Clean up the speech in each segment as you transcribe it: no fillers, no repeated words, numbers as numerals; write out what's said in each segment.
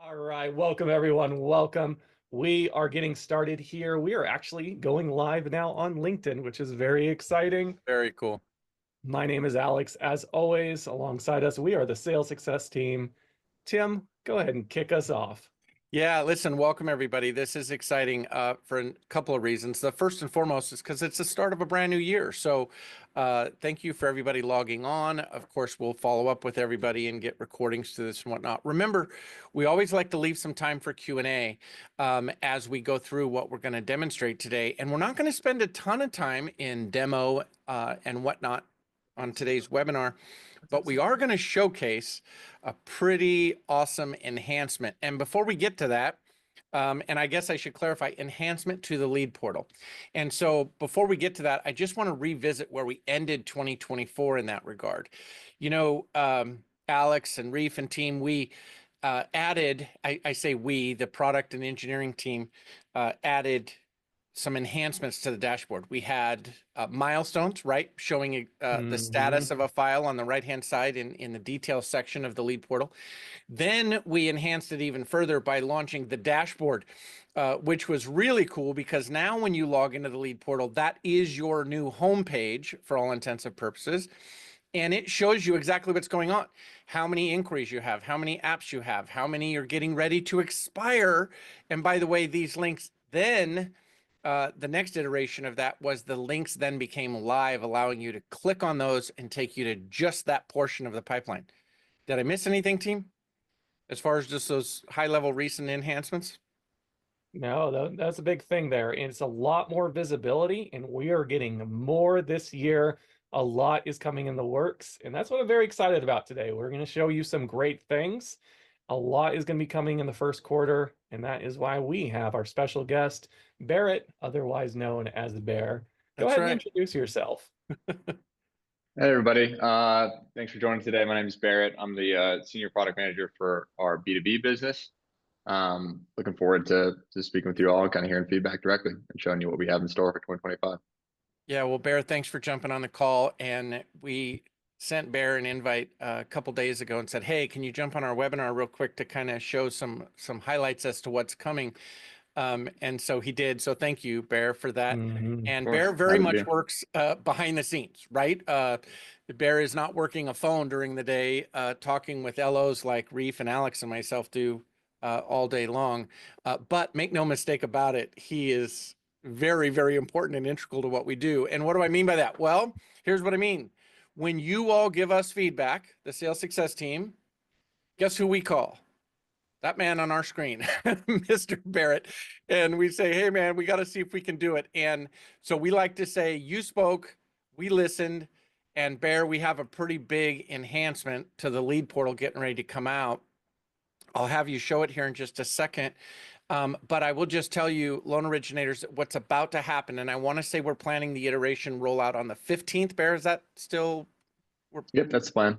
All right, welcome everyone. Welcome. We are getting started here. We are actually going live now on LinkedIn, which is very exciting. Very cool. My name is Alex. As always, alongside us, we are the sales success team. Tim, go ahead and kick us off. Yeah, listen, welcome everybody. This is exciting for a couple of reasons. The first and foremost is because it's the start of a brand new year. So thank you for everybody logging on. Of course, we'll follow up with everybody and get recordings to this and whatnot. Remember, we always like to leave some time for Q&A as we go through what we're going to demonstrate today. And we're not going to spend a ton of time in demo and whatnot on today's webinar, but we are going to showcase a pretty awesome enhancement. And before we get to that, and I guess I should clarify, enhancement to the lead portal. And so before we get to that, I just want to revisit where we ended 2024 in that regard. You know, Alex and Reef and team, we added, I say we, the product and engineering team, added some enhancements to the dashboard. We had milestones, right? Showing the status of a file on the right-hand side in the details section of the lead portal. Then we enhanced it even further by launching the dashboard, which was really cool because now when you log into the lead portal, that is your new homepage for all intents and purposes. And it shows you exactly what's going on, how many inquiries you have, how many apps you have, how many are getting ready to expire. And by the way, these links then the next iteration of that was the links then became live, allowing you to click on those and take you to just that portion of the pipeline. Did I miss anything, team? As far as just those high-level recent enhancements? No, that's a big thing there. And it's a lot more visibility, and we are getting more this year. A lot is coming in the works, and that's what I'm very excited about today. We're going to show you some great things. A lot is going to be coming in the first quarter, and that is why we have our special guest, Barrett, otherwise known as Bear. Go That's ahead right. and introduce yourself. Hey everybody, thanks for joining today. My name is Barrett. I'm the senior product manager for our B2B business. Looking forward to speaking with you all and kind of hearing feedback directly and showing you what we have in store for 2025. Yeah, well, Barrett, thanks for jumping on the call. And we sent Bear an invite a couple days ago and said, hey, can you jump on our webinar real quick to kind of show some highlights as to what's coming? And so he did. So thank you, Bear, for that. And Bear very much works behind the scenes, right? Bear is not working a phone during the day, talking with LOs like Reef and Alex and myself do all day long. But make no mistake about it, he is very, very important and integral to what we do. And what do I mean by that? Well, here's what I mean. When you all give us feedback, the sales success team, guess who we call? That man on our screen, Mr. Barrett. And we say, hey, man, we got to see if we can do it. And so we like to say, you spoke, we listened, and Bear, we have a pretty big enhancement to the lead portal getting ready to come out. I'll have you show it here in just a second. But I will just tell you, loan originators, what's about to happen. And I want to say we're planning the iteration rollout on the 15th. Bear, is that still? Yep, that's the plan.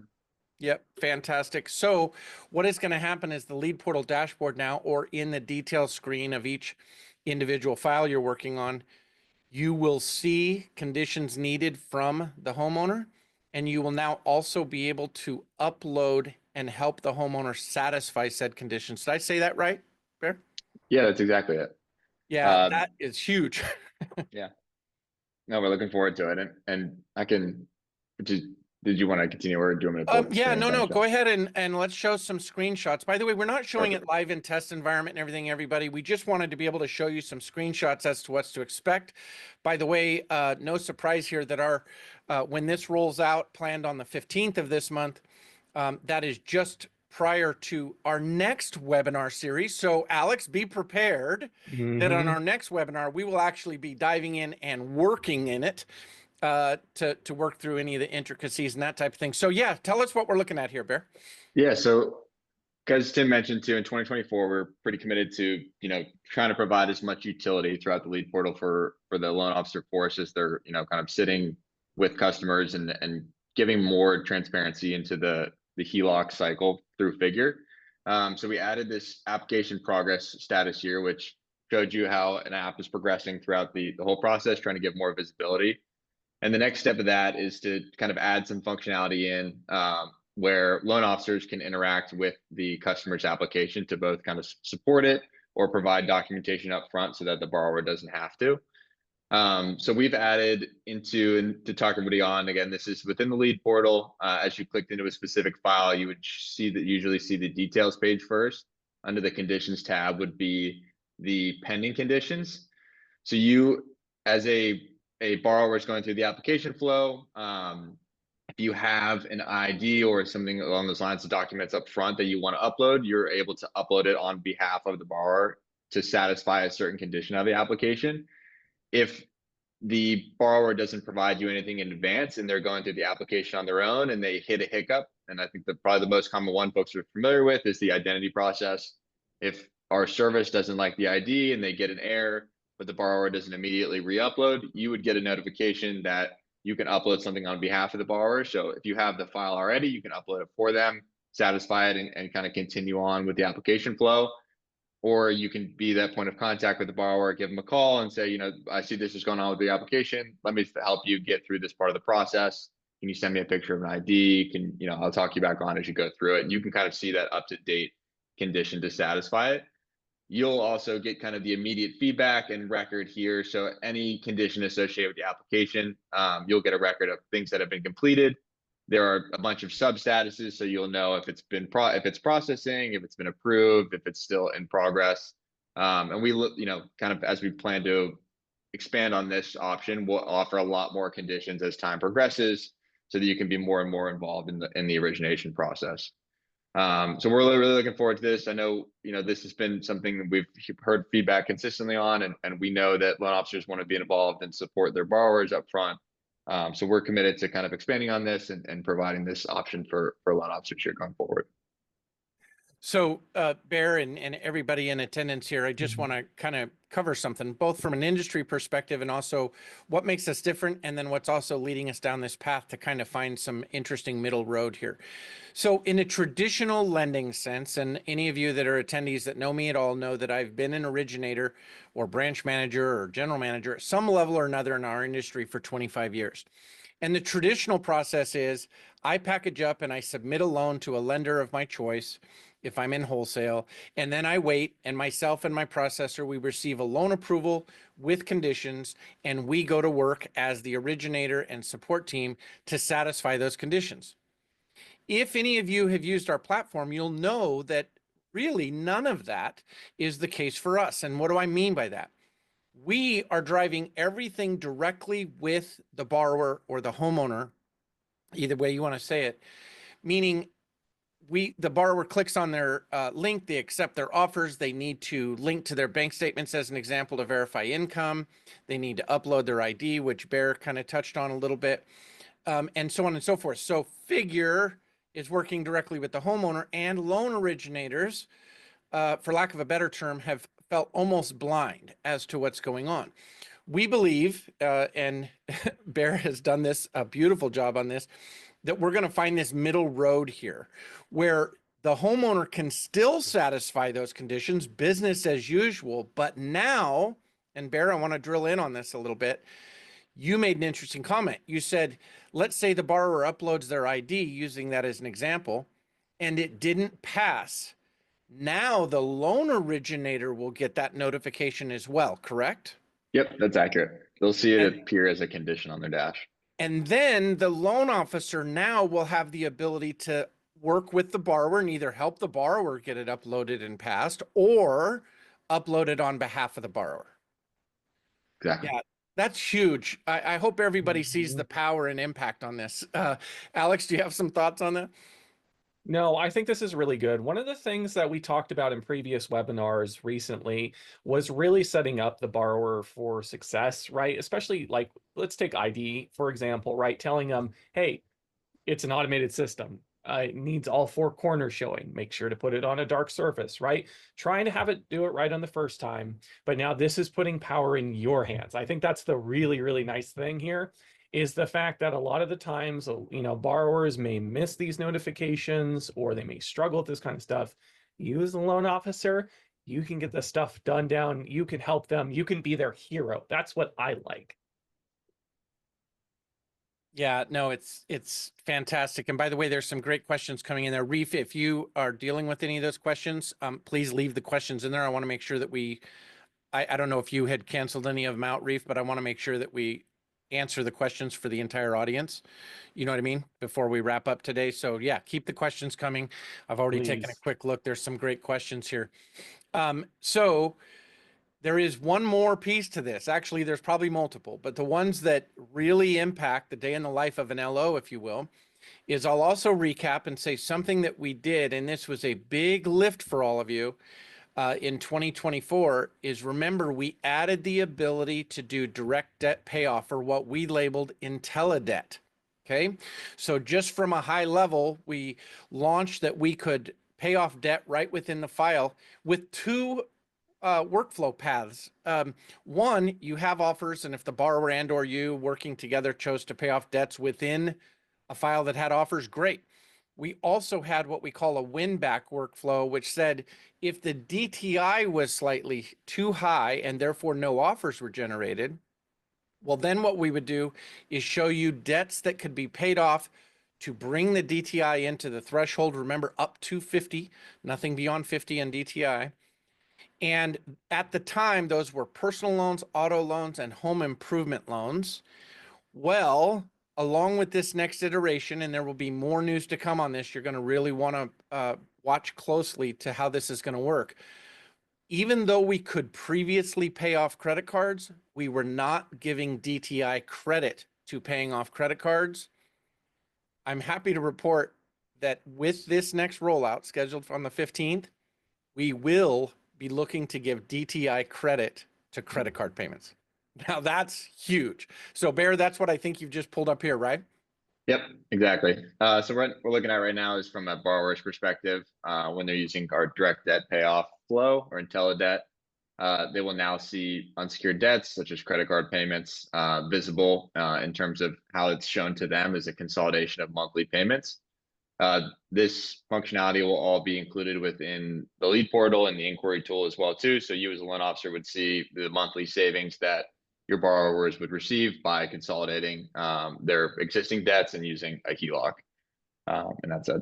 Yep, fantastic. So what is going to happen is the lead portal dashboard now, or in the details screen of each individual file you're working on, you will see conditions needed from the homeowner, and you will now also be able to upload and help the homeowner satisfy said conditions. Did I say that right, Bear? Yeah, that's exactly it. Yeah, that is huge. Yeah. No, we're looking forward to it. And I can, did you want to continue or do you want me to pull up the Yeah, screen no, go ahead and let's show some screenshots. By the way, we're not showing Perfect. it live in test environment and everything, everybody. We just wanted to be able to show you some screenshots as to what's to expect. By the way, no surprise here that our when this rolls out, planned on the 15th of this month, that is just prior to our next webinar series. So Alex, be prepared that on our next webinar, we will actually be diving in and working in it to work through any of the intricacies and that type of thing. So yeah, tell us what we're looking at here, Bear. Yeah, so as Tim mentioned too, in 2024, we're pretty committed to, trying to provide as much utility throughout the lead portal for the loan officer force as they're, kind of sitting with customers and giving more transparency into the HELOC cycle through Figure. So we added this application progress status here, which showed you how an app is progressing throughout the whole process, trying to give more visibility. And the next step of that is to kind of add some functionality in where loan officers can interact with the customer's application to both kind of support it or provide documentation up front so that the borrower doesn't have to. So we've added into, and to talk everybody on, again, this is within the lead portal. As you clicked into a specific file, you would usually see the details page first. Under the conditions tab would be the pending conditions. So you, as a borrower is going through the application flow, if you have an ID or something along those lines of documents up front that you want to upload, you're able to upload it on behalf of the borrower to satisfy a certain condition of the application. If the borrower doesn't provide you anything in advance and they're going through the application on their own and they hit a hiccup, and I think probably the most common one folks are familiar with is the identity process. If our service doesn't like the ID and they get an error, but the borrower doesn't immediately re-upload, you would get a notification that you can upload something on behalf of the borrower. So if you have the file already, you can upload it for them, satisfy it, and kind of continue on with the application flow. Or you can be that point of contact with the borrower, give them a call and say, you know, I see this is going on with the application. Let me help you get through this part of the process. Can you send me a picture of an ID? Can, you know, I'll talk you back on as you go through it. And you can kind of see that up to date condition to satisfy it. You'll also get kind of the immediate feedback and record here. So any condition associated with the application, you'll get a record of things that have been completed. There are a bunch of sub statuses, so you'll know if it's been if it's processing, if it's been approved, if it's still in progress. And we, you know, kind of as we plan to expand on this option, we'll offer a lot more conditions as time progresses, so that you can be more and more involved in the origination process. So we're really looking forward to this. I know, you know, this has been something that we've heard feedback consistently on, and we know that loan officers want to be involved and support their borrowers up front. So we're committed to kind of expanding on this and providing this option for loan officers here going forward. So, Barrett and everybody in attendance here, I just want to kind of cover something, both from an industry perspective and also what makes us different, and then what's also leading us down this path to kind of find some interesting middle road here. So in a traditional lending sense, and any of you that are attendees that know me at all know that I've been an originator or branch manager or general manager at some level or another in our industry for 25 years. And the traditional process is I package up and I submit a loan to a lender of my choice if I'm in wholesale, and then I wait, and myself and my processor, we receive a loan approval with conditions, and we go to work as the originator and support team to satisfy those conditions. If any of you have used our platform, you'll know that really none of that is the case for us. And what do I mean by that? We are driving everything directly with the borrower or the homeowner, either way you want to say it, meaning the borrower clicks on their link, they accept their offers, they need to link to their bank statements as an example to verify income, they need to upload their ID, which Barrett kind of touched on a little bit, and so on and so forth. So Figure is working directly with the homeowner, and loan originators, for lack of a better term, have felt almost blind as to what's going on. We believe, and Barrett has done a beautiful job on this, that we're going to find this middle road here where the homeowner can still satisfy those conditions, business as usual. But now, and Barrett, I want to drill in on this a little bit. You made an interesting comment. You said, let's say the borrower uploads their ID, using that as an example, and it didn't pass. Now the loan originator will get that notification as well, correct? Yep, that's accurate. They'll see it appear as a condition on their dash. And then the loan officer now will have the ability to work with the borrower and either help the borrower get it uploaded and passed or upload it on behalf of the borrower. Exactly. Yeah, that's huge. I hope everybody sees the power and impact on this. Alex, do you have some thoughts on that? No, I think this is really good. One of the things that we talked about in previous webinars recently was really setting up the borrower for success, right? Especially like, let's take ID, for example, right? Telling them, hey, it's an automated system. It needs all four corners showing. Make sure to put it on a dark surface, right? Trying to have it do it right on the first time. But now this is putting power in your hands. I think that's the really, really nice thing here, is the fact that a lot of the times, you know, borrowers may miss these notifications or they may struggle with this kind of stuff. You as a loan officer, you can get the stuff done down. You can help them. You can be their hero. That's what I like. Yeah, no, it's fantastic. And by the way, there's some great questions coming in there. Reef, if you are dealing with any of those questions, please leave the questions in there. I want to make sure that I don't know if you had canceled any of them out, Reef, but I want to make sure that we answer the questions for the entire audience. You know what I mean? Before we wrap up today. So yeah, keep the questions coming. I've already taken a Please. quick look. There's some great questions here. So there is one more piece to this. Actually, there's probably multiple, but the ones that really impact the day in the life of an LO, if you will, is I'll also recap and say something that we did, and this was a big lift for all of you in 2024, is remember we added the ability to do direct debt payoff, or what we labeled IntelliDebt. Okay, so just from a high level, we launched that we could pay off debt right within the file with two workflow paths. One, you have offers, and if the borrower and or you working together chose to pay off debts within a file that had offers, great. We also had what we call a win back workflow, which said if the DTI was slightly too high and therefore no offers were generated, well, then what we would do is show you debts that could be paid off to bring the DTI into the threshold. Remember, up to 50, nothing beyond 50 in DTI. And at the time, those were personal loans, auto loans, and home improvement loans. Well, along with this next iteration, and there will be more news to come on this, you're going to really want to watch closely to how this is going to work. Even though we could previously pay off credit cards, we were not giving DTI credit to paying off credit cards. I'm happy to report that with this next rollout scheduled on the 15th, we will be looking to give DTI credit to credit card payments. Now that's huge. So Bear, that's what I think you've just pulled up here, right? Yep, exactly. So what we're looking at right now is from a borrower's perspective, when they're using our direct debt payoff flow or IntelliDebt, they will now see unsecured debts such as credit card payments visible in terms of how it's shown to them as a consolidation of monthly payments. This functionality will all be included within the lead portal and the inquiry tool as well too. So you as a loan officer would see the monthly savings that your borrowers would receive by consolidating their existing debts and using a HELOC. And that's it.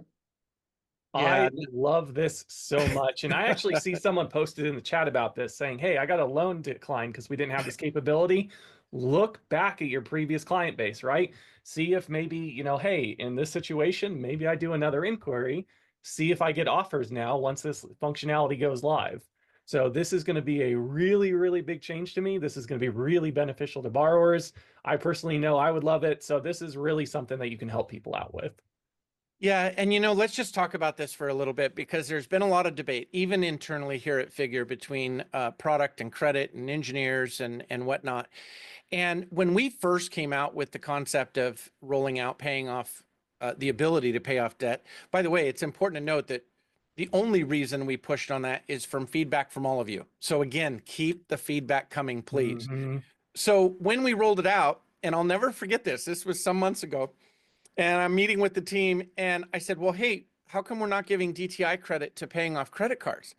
I love this so much. And I actually see someone posted in the chat about this saying, hey, I got a loan decline because we didn't have this capability. Look back at your previous client base, right? See if maybe, hey, in this situation, maybe I do another inquiry, see if I get offers now once this functionality goes live. So this is going to be a really, really big change to me. This is going to be really beneficial to borrowers. I personally know I would love it. So this is really something that you can help people out with. Yeah, and let's just talk about this for a little bit, because there's been a lot of debate, even internally here at Figure, between product and credit and engineers and whatnot. And when we first came out with the concept of rolling out paying off, the ability to pay off debt, by the way, it's important to note that the only reason we pushed on that is from feedback from all of you. So again, keep the feedback coming, please. Mm-hmm. So when we rolled it out, and I'll never forget this was some months ago, and I'm meeting with the team, and I said, well, hey, how come we're not giving DTI credit to paying off credit cards?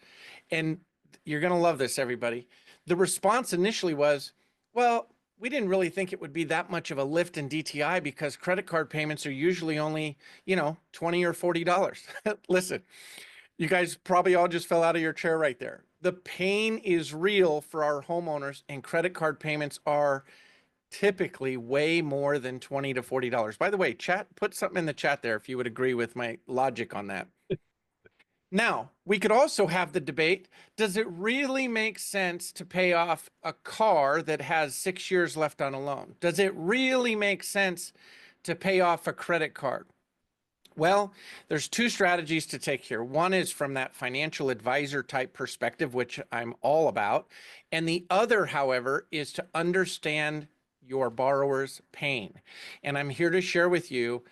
And you're going to love this, everybody. The response initially was, well, we didn't really think it would be that much of a lift in DTI because credit card payments are usually only, $20 or $40. Listen, you guys probably all just fell out of your chair right there. The pain is real for our homeowners, and credit card payments are typically way more than $20 to $40. By the way, chat, put something in the chat there if you would agree with my logic on that. Now, we could also have the debate, does it really make sense to pay off a car that has 6 years left on a loan? Does it really make sense to pay off a credit card? Well, there's two strategies to take here. One is from that financial advisor type perspective, which I'm all about. And the other, however, is to understand your borrower's pain. And I'm here to share with you,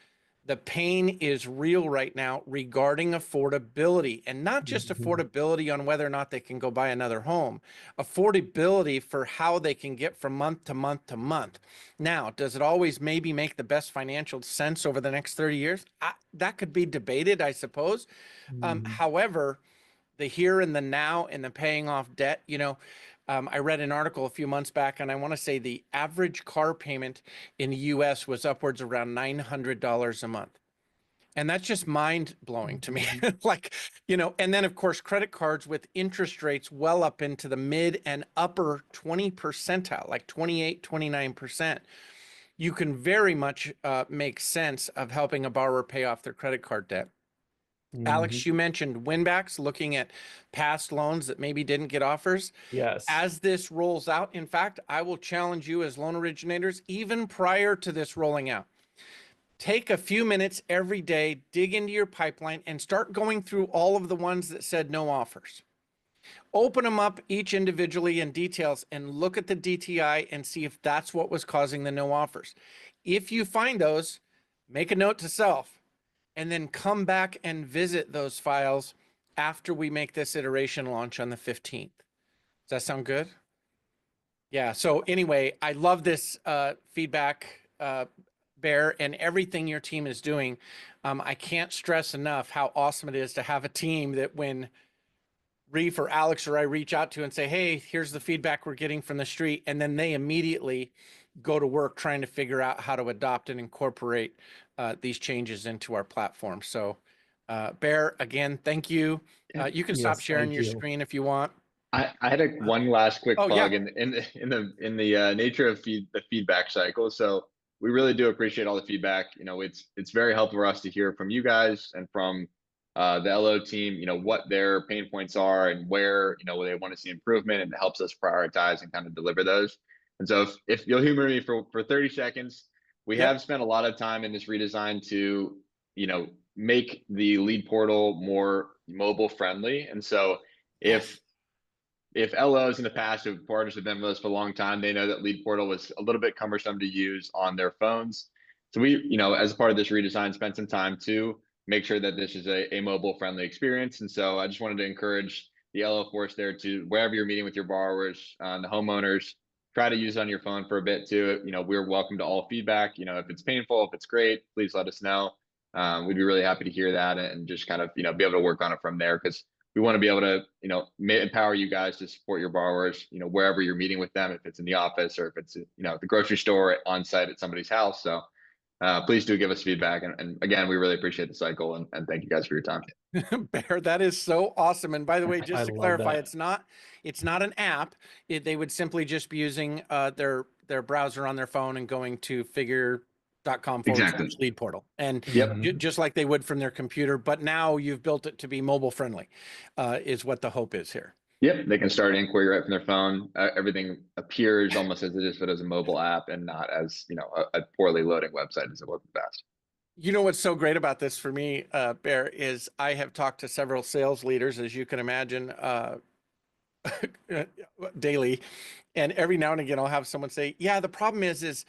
the pain is real right now regarding affordability, and not just affordability on whether or not they can go buy another home, affordability for how they can get from month to month to month. Now, does it always maybe make the best financial sense over the next 30 years? That could be debated, I suppose. However, the here and the now and the paying off debt, I read an article a few months back, and I want to say the average car payment in the US was upwards around $900 a month. And that's just mind blowing to me. Like, and then of course, credit cards with interest rates well up into the mid and upper 20 percentile, like 28, 29%. You can very much make sense of helping a borrower pay off their credit card debt. Alex, you mentioned winbacks, looking at past loans that maybe didn't get offers. Yes. As this rolls out, in fact, I will challenge you as loan originators, even prior to this rolling out, take a few minutes every day, dig into your pipeline, and start going through all of the ones that said no offers. Open them up each individually in details and look at the DTI and see if that's what was causing the no offers. If you find those, make a note to self and then come back and visit those files after we make this iteration launch on the 15th. Does that sound good? Yeah. So anyway, I love this feedback, Bear, and everything your team is doing. I can't stress enough how awesome it is to have a team that when Reef or Alex or I reach out to and say, hey, here's the feedback we're getting from the street, and then they immediately go to work trying to figure out how to adopt and incorporate these changes into our platform. So Bear, again, thank you. You can stop sharing your screen if you want. I had one last quick plug yeah. in the nature of the feedback cycle. So we really do appreciate all the feedback. It's very helpful for us to hear from you guys and from the LO team, what their pain points are and where, they want to see improvement, and it helps us prioritize and kind of deliver those. And so if you'll humor me for 30 seconds, we have spent a lot of time in this redesign to, make the lead portal more mobile friendly. And so if LOs in the past who partners have been with us for a long time, they know that lead portal was a little bit cumbersome to use on their phones. So we, as part of this redesign, spent some time to make sure that this is a mobile friendly experience. And so I just wanted to encourage the LO force there to, wherever you're meeting with your borrowers, the homeowners, try to use it on your phone for a bit too. We're welcome to all feedback. If it's painful, if it's great, please let us know. We'd be really happy to hear that and just kind of, be able to work on it from there, because we want to be able to, empower you guys to support your borrowers, wherever you're meeting with them, if it's in the office or if it's, at the grocery store, on site at somebody's house. So please do give us feedback. And again, we really appreciate the cycle, and thank you guys for your time. Bear, that is so awesome. And by the way, just to clarify, that. it's not an app. They would simply just be using their browser on their phone and going to figure.com/lead portal. And just like they would from their computer, but now you've built it to be mobile friendly, is what the hope is here. Yep, they can start an inquiry right from their phone. Everything appears almost as if it is a mobile app and not as, a poorly loading website as it was in the past. What's so great about this for me, Bear, is I have talked to several sales leaders, as you can imagine, daily. And every now and again, I'll have someone say, yeah, the problem is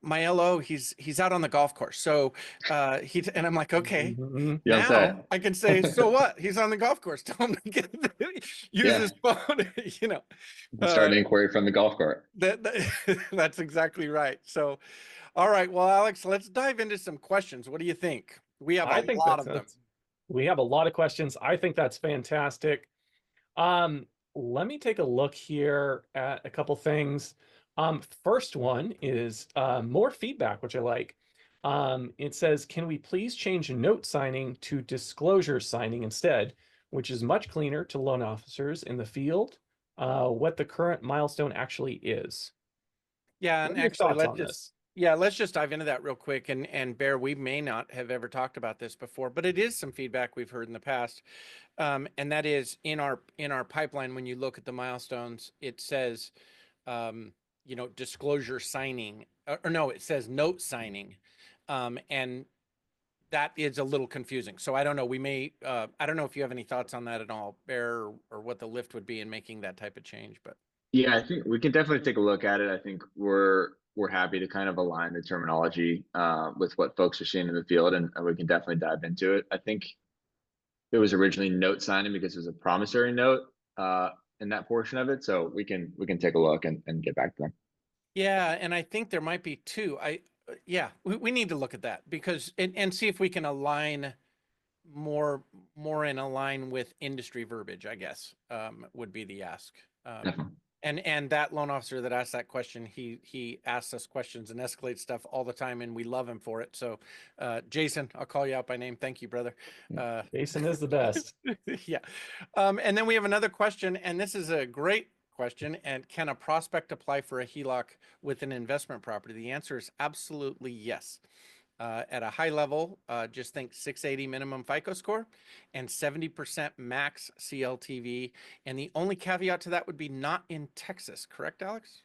my LO, he's out on the golf course. So and I'm like, okay, now I can say, so what? He's on the golf course. Tell him to use his phone, Start an inquiry from the golf cart. That's exactly right. So, all right, well, Alex, let's dive into some questions. What do you think? We have a lot of them. We have a lot of questions. I think that's fantastic. Let me take a look here at a couple things. First one is more feedback, which I like. It says, can we please change note signing to disclosure signing instead, which is much cleaner to loan officers in the field, what the current milestone actually is. Yeah, and actually, let's just dive into that real quick. And Bear, we may not have ever talked about this before, but it is some feedback we've heard in the past. And that is in our pipeline, when you look at the milestones, it says, disclosure signing, or no, it says note signing. And that is a little confusing. So I don't know, I don't know if you have any thoughts on that at all, Bear, or what the lift would be in making that type of change, but. Yeah, I think we can definitely take a look at it. I think we're happy to kind of align the terminology with what folks are seeing in the field, and we can definitely dive into it. I think it was originally note signing because it was a promissory note in that portion of it. So we can take a look and get back to them. Yeah, and I think there might be two. We need to look at that because and see if we can align more in align with industry verbiage, I guess, would be the ask. And that loan officer that asked that question, he asks us questions and escalates stuff all the time, and we love him for it. So, Jason, I'll call you out by name. Thank you, brother. Jason is the best. Yeah. And then we have another question, and this is a great question. And can a prospect apply for a HELOC with an investment property? The answer is absolutely yes. At a high level, just think 680 minimum FICO score and 70% max CLTV. And the only caveat to that would be not in Texas, correct, Alex?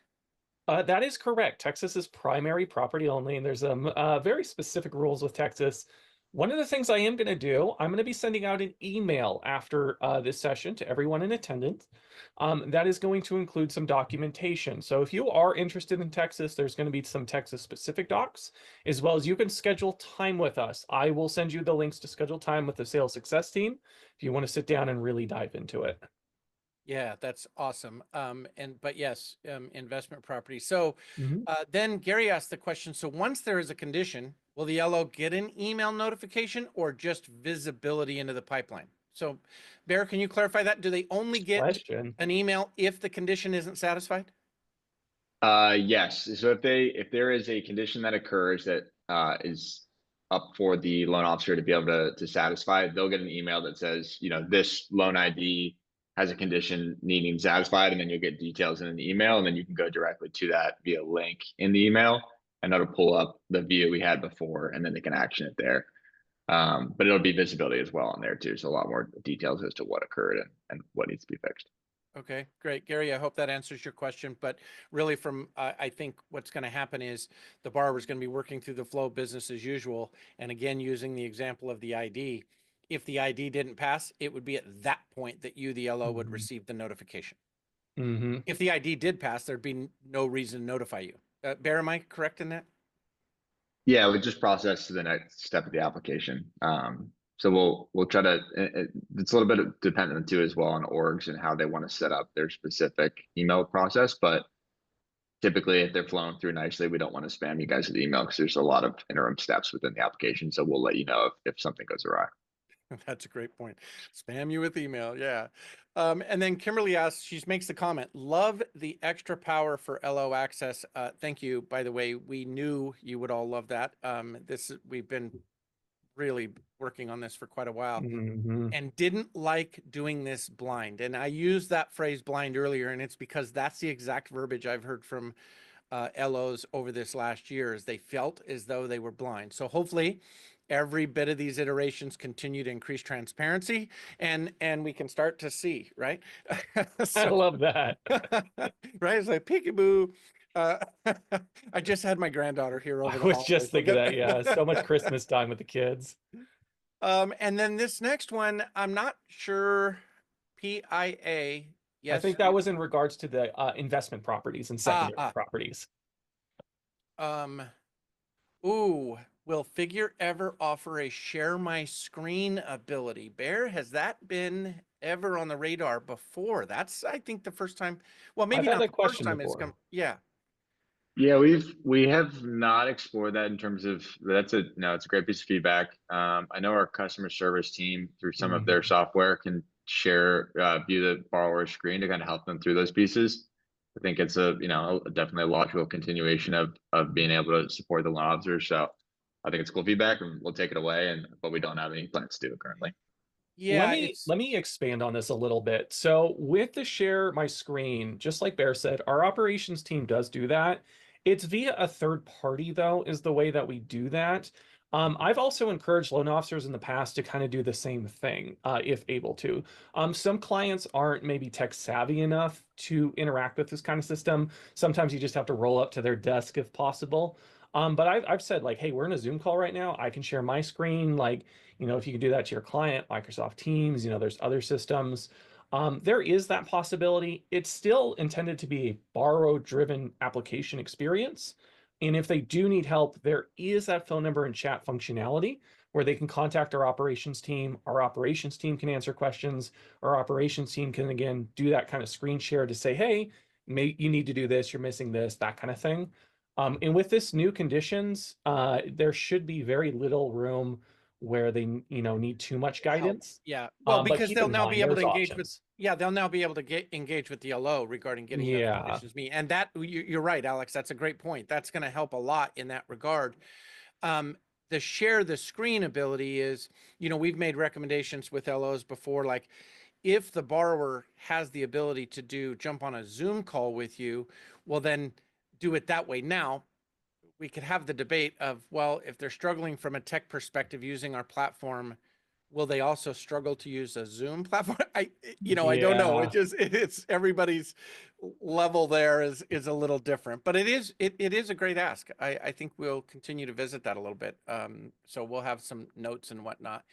That is correct. Texas is primary property only, and there's very specific rules with Texas. One of the things I am going to do, I'm going to be sending out an email after this session to everyone in attendance. That is going to include some documentation. So if you are interested in Texas, there's going to be some Texas specific docs, as well as you can schedule time with us. I will send you the links to schedule time with the sales success team if you want to sit down and really dive into it. Yeah, that's awesome. But yes, investment property. So Mhm. then Gary asked the question, so once there is a condition, will the LO get an email notification or just visibility into the pipeline? So Barrett, can you clarify that? Do they only get Question. an email if the condition isn't satisfied? Yes. So if there is a condition that occurs that is up for the loan officer to be able to satisfy, they'll get an email that says, this loan ID has a condition needing satisfied, and then you'll get details in an email, and then you can go directly to that via link in the email, and that'll pull up the view we had before, and then they can action it there. But it'll be visibility as well on there too, so a lot more details as to what occurred and what needs to be fixed. Okay, great. Gary, I hope that answers your question. But really from, I think what's going to happen is the borrower is going to be working through the flow of business as usual. And again, using the example of the ID, if the ID didn't pass, it would be at that point that you, the LO, would receive the notification. Mm-hmm. If the ID did pass, there'd be no reason to notify you. Barrett, am I correct in that? Yeah, we just process to the next step of the application. So we'll try to. It's a little bit dependent too as well on orgs and how they want to set up their specific email process. But typically, if they're flowing through nicely, we don't want to spam you guys with email because there's a lot of interim steps within the application. So we'll let you know if something goes awry. That's a great point. Spam you with email. Yeah. And then Kimberly asks, she makes the comment, love the extra power for LO access. Thank you. By the way, we knew you would all love that. We've been really working on this for quite a while Mm-hmm. and didn't like doing this blind. And I used that phrase blind earlier, and it's because that's the exact verbiage I've heard from LOs over this last year is they felt as though they were blind. So hopefully every bit of these iterations continue to increase transparency and we can start to see, right? I love that. Right? It's like peekaboo. I just had my granddaughter here over I the was holidays. just thinking that, yeah, so much Christmas time with the kids. And then this next one, I'm not sure. PIA. Yes. I think that was in regards to the investment properties and secondary properties. Ooh, will Figure ever offer a share my screen ability? Bear, has that been ever on the radar before? That's, I think, the first time. Well, maybe I've had not that the first question time it's before. come. Yeah. Yeah, we have not explored that in terms of it's a great piece of feedback. I know our customer service team through some of their software can share view the borrower's screen to kind of help them through those pieces. I think it's definitely a logical continuation of being able to support the loan officers. So I think it's cool feedback, and we'll take it away. But we don't have any plans to do it currently. Yeah, let me expand on this a little bit. So with the share my screen, just like Bear said, our operations team does do that. It's via a third party, though, is the way that we do that. I've also encouraged loan officers in the past to kind of do the same thing, if able to. Some clients aren't maybe tech savvy enough to interact with this kind of system. Sometimes you just have to roll up to their desk if possible. But I've said like, hey, we're in a Zoom call right now. I can share my screen. Like, if you can do that to your client, Microsoft Teams, there's other systems. There is that possibility. It's still intended to be a borrow-driven application experience. And if they do need help, there is that phone number and chat functionality where they can contact our operations team. Our operations team can answer questions. Our operations team can, again, do that kind of screen share to say, hey, you need to do this, you're missing this, that kind of thing. And with this new conditions, there should be very little room where they, need too much Help. guidance. Yeah. Well, But because keep they'll in now be mind, able to there's engage with, options. yeah, they'll now be able to engage with the LO regarding getting the Yeah. conditions meet. And that you're right, Alex. That's a great point. That's going to help a lot in that regard. The share the screen ability is, we've made recommendations with LOs before, like if the borrower has the ability to jump on a Zoom call with you, well, then do it that way. Now, we could have the debate of, well, if they're struggling from a tech perspective using our platform, will they also struggle to use a Zoom platform? I don't know. Yeah. It's everybody's level there is a little different, but it is a great ask. I think we'll continue to visit that a little bit. So we'll have some notes and whatnot.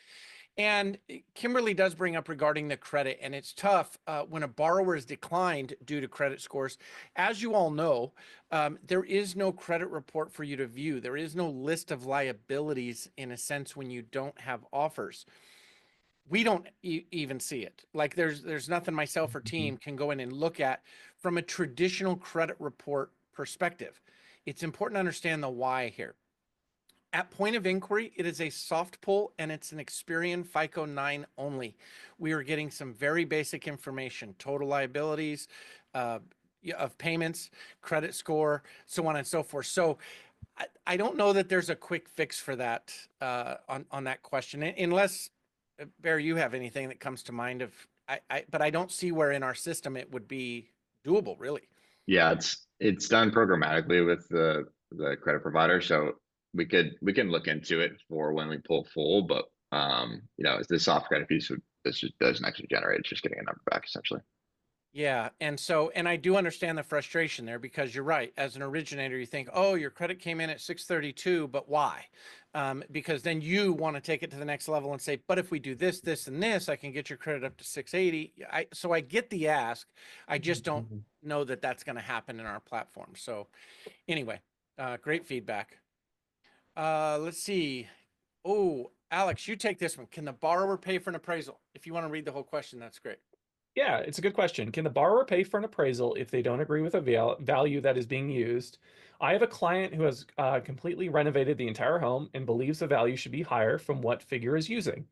And Kimberly does bring up regarding the credit, and it's tough when a borrower is declined due to credit scores. As you all know, there is no credit report for you to view. There is no list of liabilities in a sense when you don't have offers. We don't even see it. Like there's nothing myself or team can go in and look at from a traditional credit report perspective. It's important to understand the why here. At point of inquiry, it is a soft pull and it's an Experian FICO 9 only. We are getting some very basic information, total liabilities of payments, credit score, so on and so forth. So I don't know that there's a quick fix for that on that question, unless, Bear, you have anything that comes to mind of, but I don't see where in our system it would be doable, really. Yeah, it's done programmatically with the credit provider, so we can look into it for when we pull full, but the soft credit piece this just doesn't actually generate, it's just getting a number back essentially. Yeah. And I do understand the frustration there, because you're right. As an originator, you think, oh, your credit came in at 632, but why? Because then you want to take it to the next level and say, but if we do this, this, and this, I can get your credit up to 680. So I get the ask. I just don't know that that's going to happen in our platform. So anyway, great feedback. Let's see. Oh, Alex, you take this one. Can the borrower pay for an appraisal? If you want to read the whole question, that's great. Yeah, it's a good question. Can the borrower pay for an appraisal if they don't agree with a value that is being used? I have a client who has completely renovated the entire home and believes the value should be higher from what figure is using.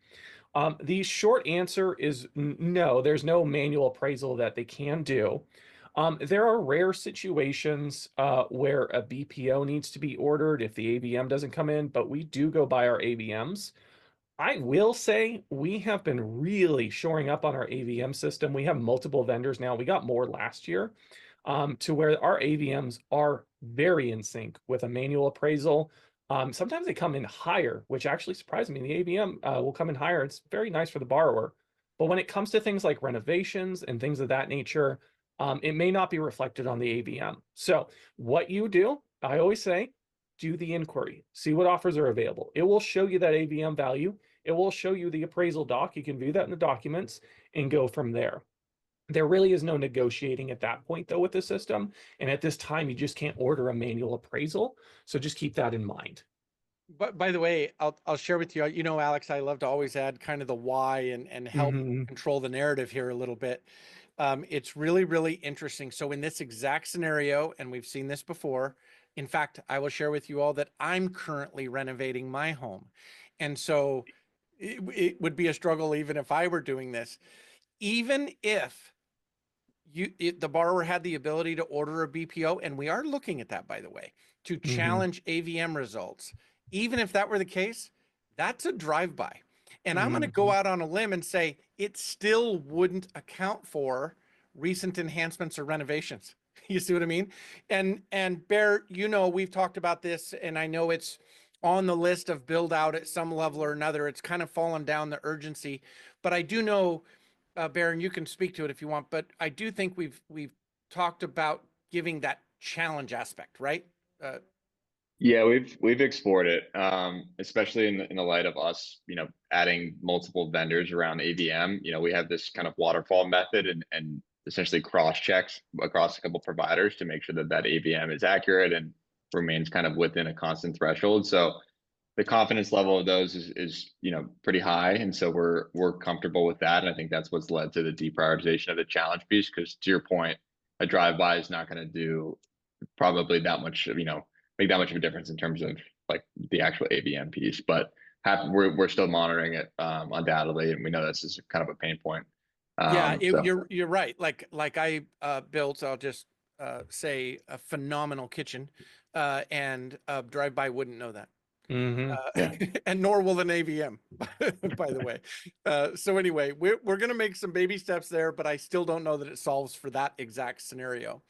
The short answer is no, there's no manual appraisal that they can do. There are rare situations where a BPO needs to be ordered if the AVM doesn't come in, but we do go by our AVMs. I will say we have been really shoring up on our AVM system. We have multiple vendors now. We got more last year, to where our AVMs are very in sync with a manual appraisal. Sometimes they come in higher, which actually surprised me. The AVM will come in higher. It's very nice for the borrower. But when it comes to things like renovations and things of that nature, it may not be reflected on the AVM. So what you do, I always say, do the inquiry, see what offers are available. It will show you that AVM value. It will show you the appraisal doc. You can view that in the documents and go from there. There really is no negotiating at that point, though, with the system. And at this time, you just can't order a manual appraisal. So just keep that in mind. But by the way, I'll share with you, Alex, I love to always add kind of the why and help control the narrative here a little bit. It's really, really interesting. So in this exact scenario, and we've seen this before, in fact, I will share with you all that I'm currently renovating my home. And so it would be a struggle even if I were doing this. Even if the borrower had the ability to order a BPO, and we are looking at that, by the way, to challenge AVM results. Even if that were the case, that's a drive-by. And I'm going to go out on a limb and say it still wouldn't account for recent enhancements or renovations. You see what I mean? And Bear, we've talked about this, and I know it's on the list of build out at some level or another. It's kind of fallen down the urgency, but I do know, Baron, you can speak to it if you want, but I do think we've talked about giving that challenge aspect, right? Yeah, we've explored it, especially in the light of us, adding multiple vendors around AVM. We have this kind of waterfall method and essentially cross checks across a couple providers to make sure that that AVM is accurate and remains kind of within a constant threshold. So the confidence level of those is pretty high, and so we're comfortable with that. And I think that's what's led to the deprioritization of the challenge piece. Because to your point, a drive-by is not going to do probably that much, make that much of a difference in terms of like the actual AVM piece. But we're still monitoring it, undoubtedly, and we know this is kind of a pain point. Yeah, So you're right. Like I built, I'll just say, a phenomenal kitchen, and drive-by wouldn't know that. Hmm. yeah, And nor will an AVM, by the way. So anyway, we're gonna make some baby steps there, but I still don't know that it solves for that exact scenario.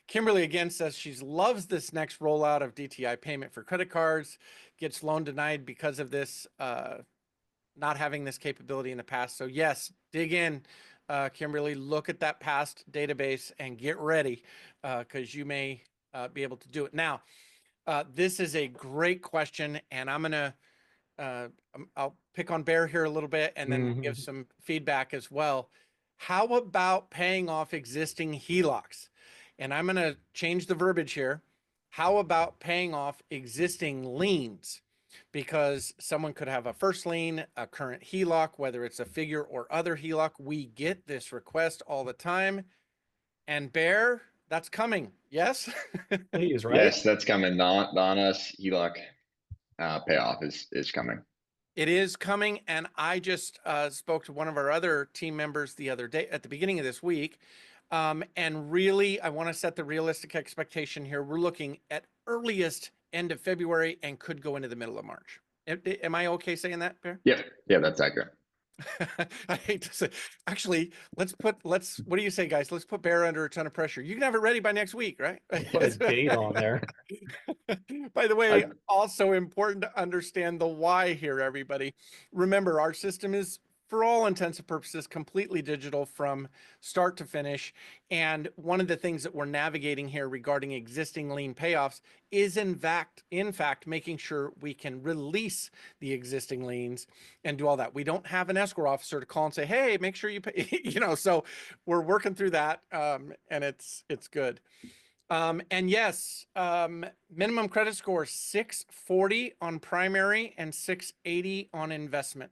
Kimberly again says she loves this next rollout of DTI payment for credit cards, gets loan denied because of this, not having this capability in the past. So yes, dig in, Kimberly, look at that past database and get ready, because you may be able to do it. Now, this is a great question, and I'll pick on Bear here a little bit and then Hmm. give some feedback as well. How about paying off existing HELOCs? And I'm going to change the verbiage here. How about paying off existing liens? Because someone could have a first lien, a current HELOC, whether it's a figure or other HELOC. We get this request all the time. And Bear, that's coming. Yes? Please, right? yes, that's coming. Non us HELOC payoff is coming. It is coming, and I just spoke to one of our other team members the other day at the beginning of this week. And really, I want to set the realistic expectation here. We're looking at earliest end of February and could go into the middle of March. Am I okay saying that, Bear? Yep, yeah, that's accurate. I hate to say, actually, what do you say, guys? Let's put Bear under a ton of pressure. You can have it ready by next week, right? Put a date on there. By the way, I, also important to understand the why here, everybody. Remember, our system is, for all intents and purposes, completely digital from start to finish. And one of the things that we're navigating here regarding existing lien payoffs is in fact, making sure we can release the existing liens and do all that. We don't have an escrow officer to call and say, hey, make sure you pay, so we're working through that. And it's good. And yes, minimum credit score 640 on primary and 680 on investment.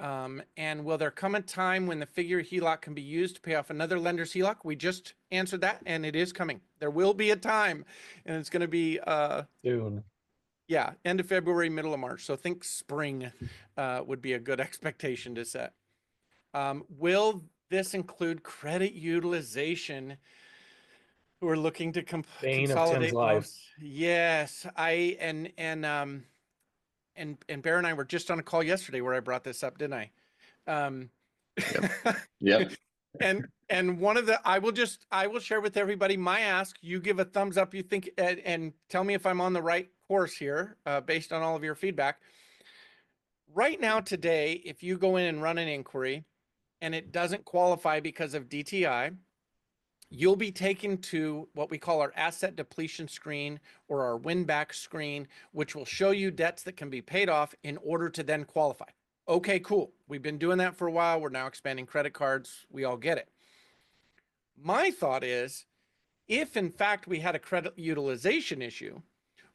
And will there come a time when the figure HELOC can be used to pay off another lender's HELOC? We just answered that, and it is coming. There will be a time, and it's going to be Soon. yeah, end of February, middle of March. So think spring would be a good expectation to set. Will this include credit utilization? Who are looking to Bane of Tim's consolidate life. loans? Yes, and Bear and I were just on a call yesterday where I brought this up, didn't I? yep. And one of the, I will share with everybody my ask. You give a thumbs up, you think, and tell me if I'm on the right course here, based on all of your feedback. Right now, today, if you go in and run an inquiry and it doesn't qualify because of DTI, you'll be taken to what we call our asset depletion screen or our win back screen, which will show you debts that can be paid off in order to then qualify. Okay, cool. We've been doing that for a while. We're now expanding credit cards. We all get it. My thought is, if in fact we had a credit utilization issue,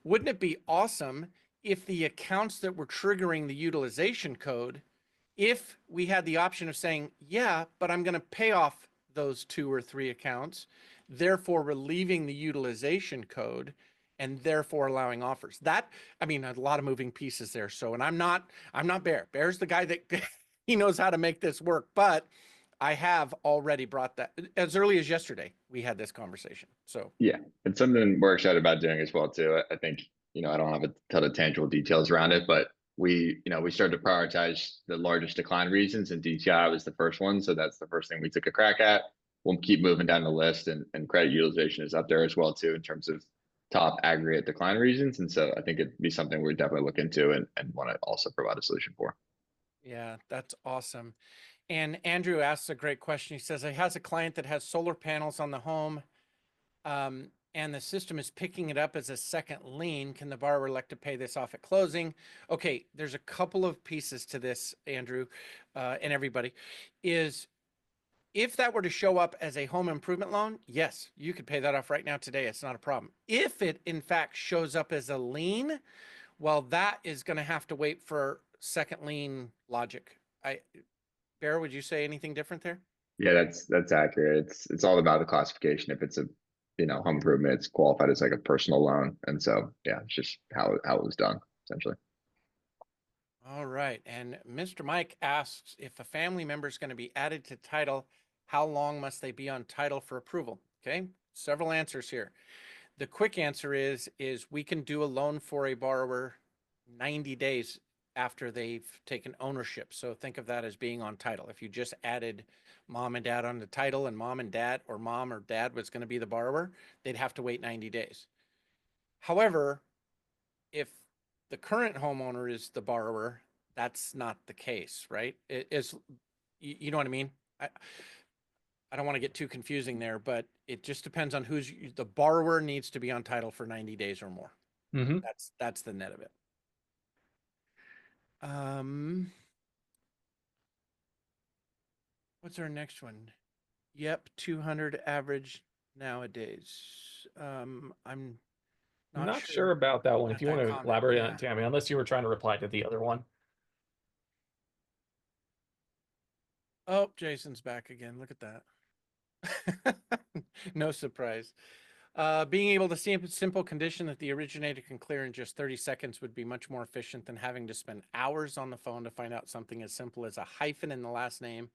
wouldn't it be awesome if the accounts that were triggering the utilization code, if we had the option of saying, yeah, but I'm going to pay off those 2 or 3 accounts, therefore relieving the utilization code and therefore allowing offers. That, I mean, a lot of moving pieces there. So, and I'm not Bear. Bear's the guy that he knows how to make this work, but I have already brought that as early as yesterday. We had this conversation. So Yeah, it's something we're excited about doing as well too. I think, I don't have a ton of tangible details around it, but we started to prioritize the largest decline reasons, and DTI was the first one. So that's the first thing we took a crack at. We'll keep moving down the list, and credit utilization is up there as well too in terms of top aggregate decline reasons. And so I think it'd be something we'd definitely look into and want to also provide a solution for. yeah, that's awesome. And Andrew asks a great question. He says, he has a client that has solar panels on the home, and the system is picking it up as a second lien. Can the borrower elect to pay this off at closing? Okay, there's a couple of pieces to this, Andrew, and everybody. Is if that were to show up as a home improvement loan, yes, you could pay that off right now today. It's not a problem. If it in fact shows up as a lien, well, that is going to have to wait for second lien logic. Bear, would you say anything different there? Yeah, that's accurate. It's all about the classification. If it's a home improvement, it's qualified as like a personal loan, and so yeah, it's just how it was done. essentially. All right. And Mr. Mike asks, if a family member is going to be added to title, how long must they be on title for approval? Okay, several answers here. The quick answer is we can do a loan for a borrower 90 days after they've taken ownership. So think of that as being on title. If you just added mom and dad on the title and mom and dad, or mom or dad was going to be the borrower, they'd have to wait 90 days. However, if the current homeowner is the borrower, that's not the case, right? It is, you know what I mean? I don't want to get too confusing there, but it just depends on the borrower needs to be on title for 90 days or more. Mm-hmm. That's the net of it. What's our next one? Yep, 200 average nowadays. I'm Not sure about that one. If you want to comment, elaborate on yeah. it, Tammy, unless you were trying to reply to the other one. Oh, Jason's back again. Look at that. No surprise. Being able to see a simple condition that the originator can clear in just 30 seconds would be much more efficient than having to spend hours on the phone to find out something as simple as a hyphen in the last name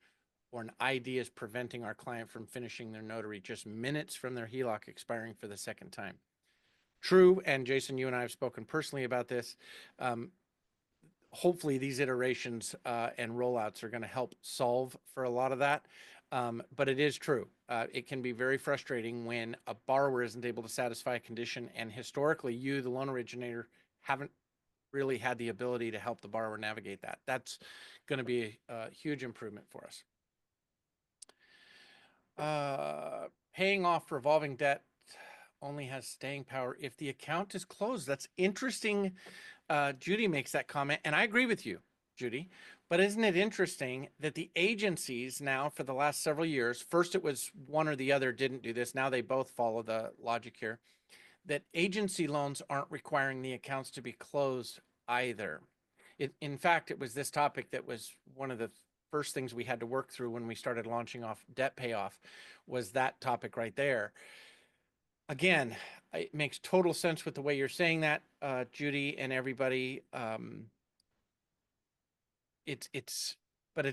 or an ID is preventing our client from finishing their notary just minutes from their HELOC expiring for the second time. True, and Jason, you and I have spoken personally about this. Hopefully these iterations and rollouts are going to help solve for a lot of that. But it is true. It can be very frustrating when a borrower isn't able to satisfy a condition, and historically you, the loan originator, haven't really had the ability to help the borrower navigate that. That's going to be a huge improvement for us. Paying off revolving debt only has staying power if the account is closed. That's interesting. Judy makes that comment, and I agree with you, Judy. But isn't it interesting that the agencies now, for the last several years, first it was one or the other didn't do this. Now they both follow the logic here, that agency loans aren't requiring the accounts to be closed either. In fact, it was this topic that was one of the first things we had to work through when we started launching off debt payoff, was that topic right there. Again, it makes total sense with the way you're saying that, Judy and everybody. But it's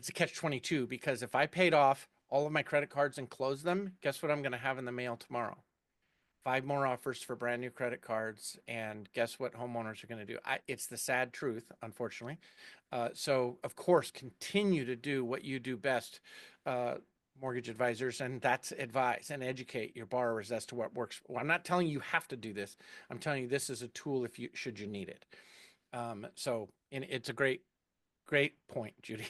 a catch-22, because if I paid off all of my credit cards and closed them, guess what I'm going to have in the mail tomorrow? 5 more offers for brand new credit cards, and guess what homeowners are going to do? It's the sad truth, unfortunately. So of course, continue to do what you do best, mortgage advisors, and that's advise and educate your borrowers as to what works. Well, I'm not telling you have to do this. I'm telling you this is a tool should you need it. So it's a great point, Judy.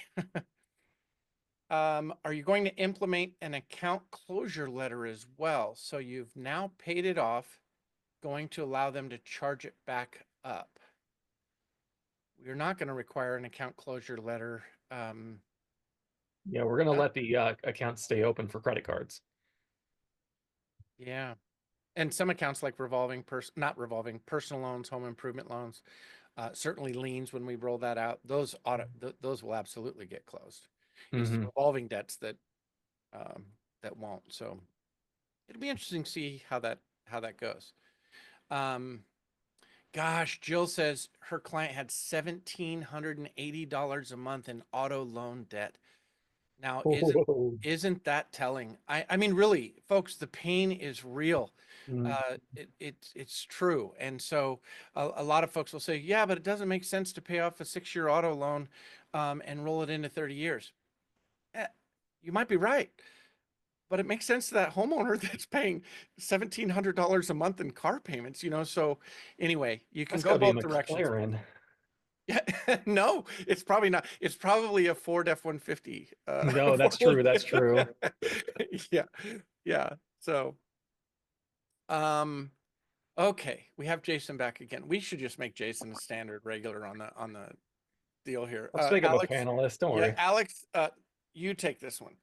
Are you going to implement an account closure letter as well? So you've now paid it off, going to allow them to charge it back up. We're not going to require an account closure letter. Yeah, we're going to let the account stay open for credit cards. Yeah. And some accounts like not revolving, personal loans, home improvement loans, certainly liens, when we roll that out, those will absolutely get closed. It's the revolving debts that won't. So it'll be interesting to see how that goes. Gosh, Jill says her client had $1,780 a month in auto loan debt. Now, isn't that telling? I mean, really, folks, the pain is real. It's true. And so a lot of folks will say, yeah, but it doesn't make sense to pay off a 6-year auto loan and roll it into 30 years. You might be right, but it makes sense to that homeowner that's paying $1,700 a month in car payments, So anyway, you can go both directions. Yeah, no, it's probably not. It's probably a Ford F-150. No, that's true. That's true. Yeah. So, okay, we have Jason back again. We should just make Jason a standard regular on the deal here. Let's make him a Alex, panelist. Don't worry. Alex, you take this one.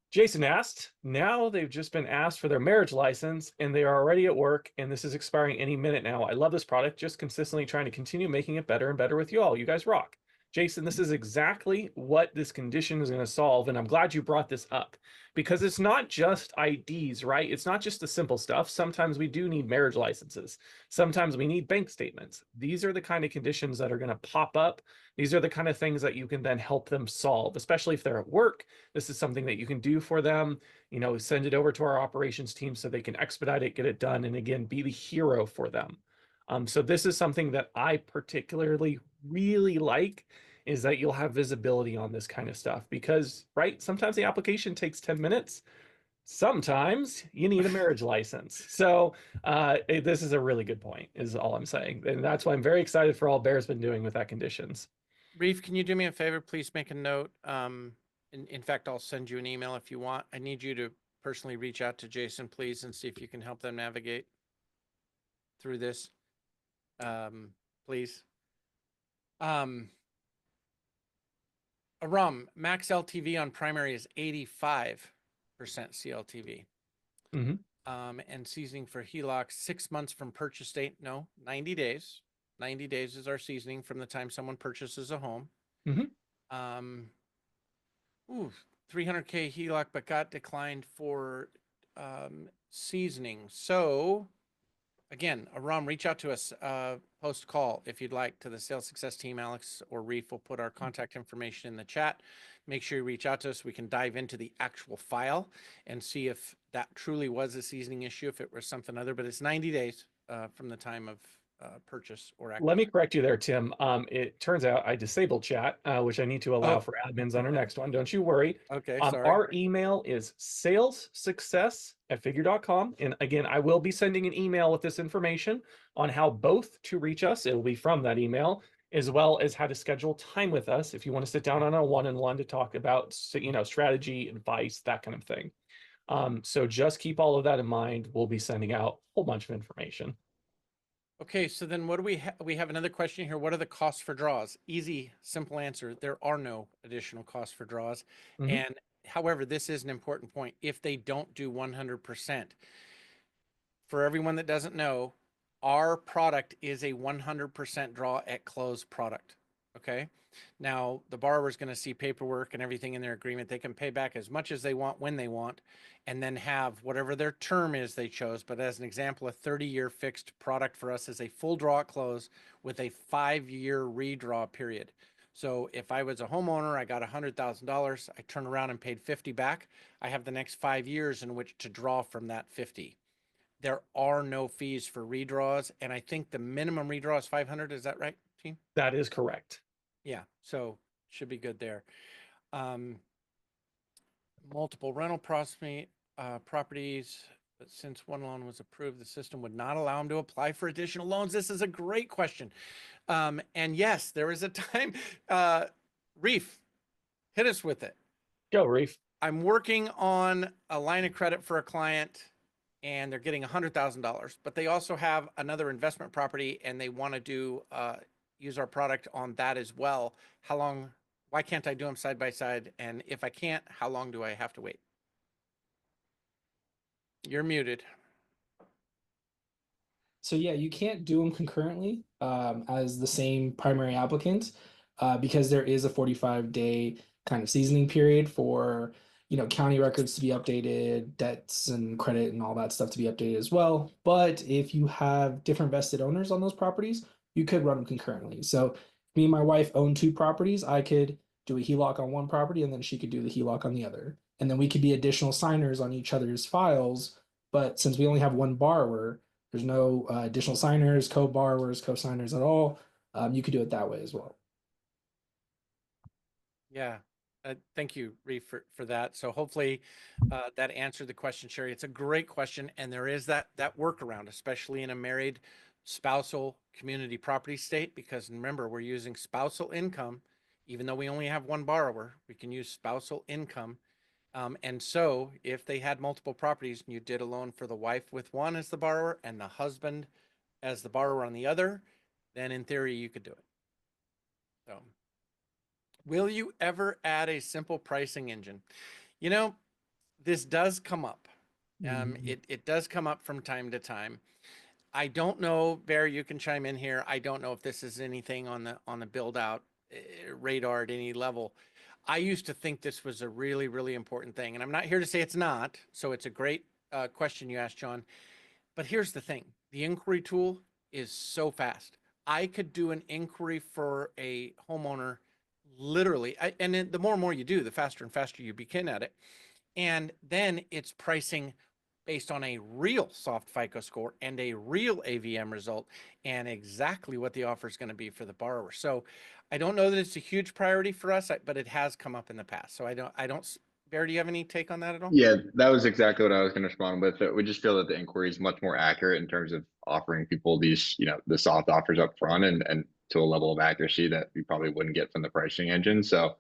Jason asked, now they've just been asked for their marriage license and they are already at work, and this is expiring any minute now. I love this product, just consistently trying to continue making it better and better with you all. You guys rock. Jason, this is exactly what this condition is going to solve. And I'm glad you brought this up because it's not just IDs, right? It's not just the simple stuff. Sometimes we do need marriage licenses. Sometimes we need bank statements. These are the kind of conditions that are going to pop up. These are the kind of things that you can then help them solve, especially if they're at work. This is something that you can do for them, send it over to our operations team so they can expedite it, get it done, and again, be the hero for them. So this is something that I particularly really like is that you'll have visibility on this kind of stuff because, right, sometimes the application takes 10 minutes. Sometimes you need a marriage license. So this is a really good point, is all I'm saying. And that's why I'm very excited for all Bear's been doing with that conditions. Reef, can you do me a favor? Please make a note. In fact, I'll send you an email if you want. I need you to personally reach out to Jason, please, and see if you can help them navigate through this. Please. Aram, max LTV on primary is 85% CLTV. And seasoning for HELOC, 6 months from purchase date. No, 90 days. 90 days is our seasoning from the time someone purchases a home. 300K HELOC, but got declined for seasoning. So again, Aram, reach out to us post call if you'd like to the sales success team. Alex or Reef will put our contact information in the chat. Make sure you reach out to us. We can dive into the actual file and see if that truly was a seasoning issue, if it was something other, but it's 90 days from the time of purchase or acquisition. Let me correct you there, Tim. It turns out I disabled chat, which I need to allow for admins on our next one. Don't you worry. Okay, sorry. Our email is salessuccess@figure.com. And again, I will be sending an email with this information on how both to reach us. It will be from that email, as well as how to schedule time with us if you want to sit down on a one-on-one to talk about, strategy, advice, that kind of thing. So just keep all of that in mind. We'll be sending out a whole bunch of information. Okay, so then what do we have? We have another question here. What are the costs for draws? Easy, simple answer. There are no additional costs for draws. And however, this is an important point. If they don't do 100%, for everyone that doesn't know, our product is a 100% draw at close product. Okay. Now the borrower is going to see paperwork and everything in their agreement. They can pay back as much as they want when they want, and then have whatever their term is they chose. But as an example, a 30-year fixed product for us is a full draw at close with a 5-year redraw period. So if I was a homeowner, I got $100,000, I turn around and paid 50 back, I have the next 5 years in which to draw from that 50. There are no fees for redraws, and I think the minimum redraw is 500. Is that right, team? That is correct. Yeah, so should be good there. Multiple rental properties, but since one loan was approved, the system would not allow them to apply for additional loans. This is a great question. And yes, there is a time. Reef, hit us with it. Go, Reef. I'm working on a line of credit for a client, and they're getting $100,000, but they also have another investment property, and they want to do use our product on that as well. How long? Why can't I do them side by side? And if I can't, how long do I have to wait? You're muted. So yeah, you can't do them concurrently as the same primary applicant because there is a 45-day kind of seasoning period for county records to be updated, debts and credit and all that stuff to be updated as well. But if you have different vested owners on those properties, you could run them concurrently. So me and my wife own 2 properties. I could do a HELOC on one property and then she could do the HELOC on the other. And then we could be additional signers on each other's files. But since we only have one borrower, there's no additional signers, co-borrowers, co-signers at all. You could do it that way as well. Yeah. Thank you, Reef, for that. So hopefully that answered the question, Sherry. It's a great question. And there is that workaround, especially in a married spousal community property state, because remember, we're using spousal income. Even though we only have one borrower, we can use spousal income. And so if they had multiple properties and you did a loan for the wife with one as the borrower and the husband as the borrower on the other, then in theory, you could do it. So will you ever add a simple pricing engine? This does come up. It does come up from time to time. I don't know, Barry, you can chime in here. I don't know if this is anything on the build out radar at any level. I used to think this was a really, really important thing, and I'm not here to say it's not. So it's a great question you asked, John. But here's the thing: the inquiry tool is so fast. I could do an inquiry for a homeowner literally, and then the more and more you do, the faster and faster you begin at it. And then it's pricing based on a real soft FICO score and a real AVM result and exactly what the offer is going to be for the borrower. So I don't know that it's a huge priority for us, but it has come up in the past. So I don't, Barry, do you have any take on that at all? Yeah, that was exactly what I was going to respond with. We just feel that the inquiry is much more accurate in terms of offering people these, the soft offers up front and to a level of accuracy that you probably wouldn't get from the pricing engine. So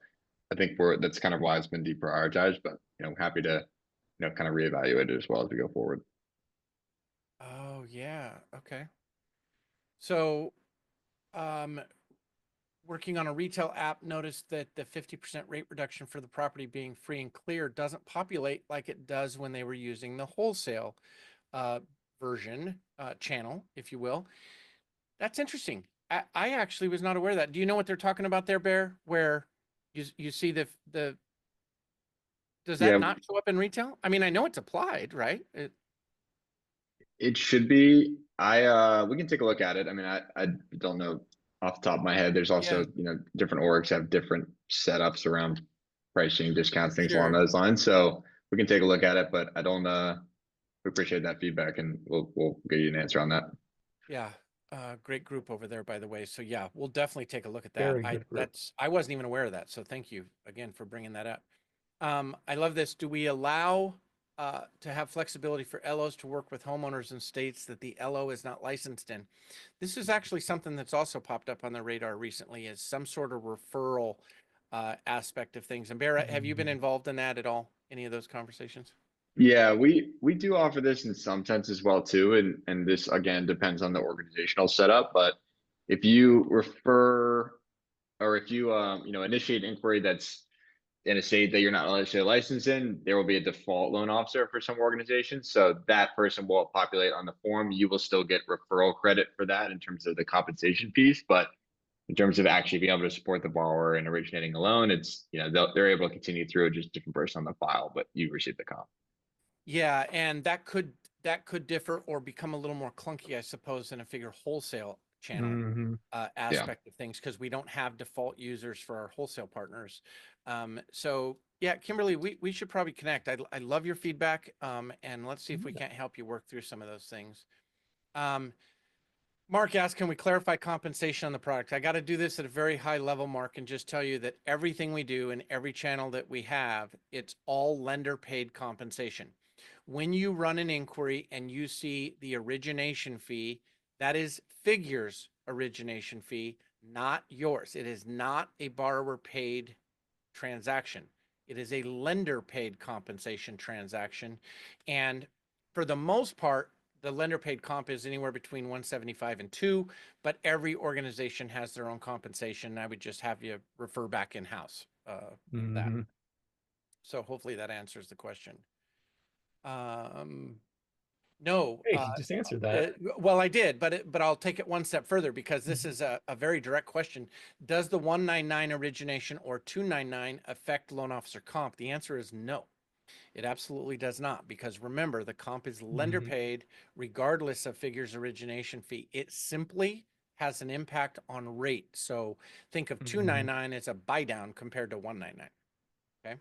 I think that's kind of why it's been deprioritized, but happy to, kind of reevaluate it as well as we go forward. Oh yeah. Okay. So, working on a retail app, noticed that the 50% rate reduction for the property being free and clear doesn't populate like it does when they were using the wholesale version channel, if you will. That's interesting. I actually was not aware of that. Do you know what they're talking about there, Bear? Where you see the does that Yeah. not show up in retail? I mean, I know it's applied, right? It should be. We can take a look at it. I mean, I don't know off the top of my head. There's also, different orgs have different setups around pricing, discounts, things along Sure. those lines. So we can take a look at it, but I don't we appreciate that feedback and we'll get you an answer on that. Yeah. Great group over there, by the way. So yeah, we'll definitely take a look at that. Very good group. I wasn't even aware of that. So thank you again for bringing that up. I love this. Do we allow to have flexibility for LOs to work with homeowners in states that the LO is not licensed in? This is actually something that's also popped up on the radar recently, is some sort of referral aspect of things. And Barrett, have you been involved in that at all? Any of those conversations? Yeah, we do offer this in some sense as well too, and this again depends on the organizational setup. But if you refer or if you initiate inquiry that's in a state that you're not necessarily licensed in, there will be a default loan officer for some organizations. So that person will populate on the form. You will still get referral credit for that in terms of the compensation piece, but in terms of actually being able to support the borrower and originating a loan, it's they're able to continue through just a different person on the file, but you receive the comp. Yeah, and that could differ or become a little more clunky, I suppose, in a figure wholesale channel aspect of things, because we don't have default users for our wholesale partners. So yeah, Kimberly, we should probably connect. I love your feedback, and let's see if we can't help you work through some of those things. Mark asked, can we clarify compensation on the product? I got to do this at a very high level, Mark, and just tell you that everything we do in every channel that we have, it's all lender paid compensation. When you run an inquiry and you see the origination fee, that is Figure's origination fee, not yours. It is not a borrower paid transaction. It is a lender paid compensation transaction. And for the most part, the lender paid comp is anywhere between 175 and 2, but every organization has their own compensation. I would just have you refer back in-house that. So hopefully that answers the question. No. Hey, you just answered that. Well, I did, but I'll take it one step further, because this is a very direct question. Does the 199 origination or 299 affect loan officer comp? The answer is no. It absolutely does not, because remember, the comp is lender paid regardless of Figure's origination fee. It simply has an impact on rate. So think of 299 as a buy down compared to 199. Okay.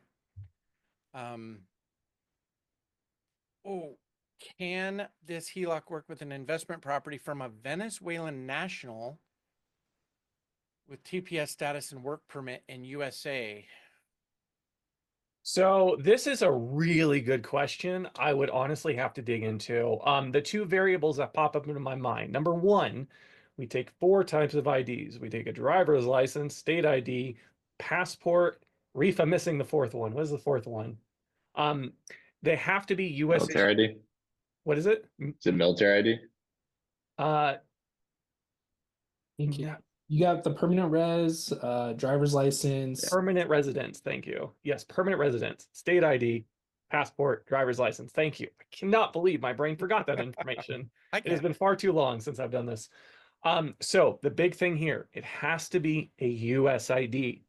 Can this HELOC work with an investment property from a Venezuelan national with TPS status and work permit in USA? So this is a really good question. I would honestly have to dig into. The two variables that pop up into my mind. Number one, we take 4 types of IDs. We take a driver's license, state ID, passport, Reef. I'm missing the 4th one. What is the 4th one? They have to be U.S. Military ID. What is it? Is it military ID? You got the permanent res, driver's license. Permanent residence. Thank you. Yes, permanent residence, state ID, passport, driver's license. Thank you. I cannot believe my brain forgot that information. It has been far too long since I've done this. So the big thing here, it has to be a US ID.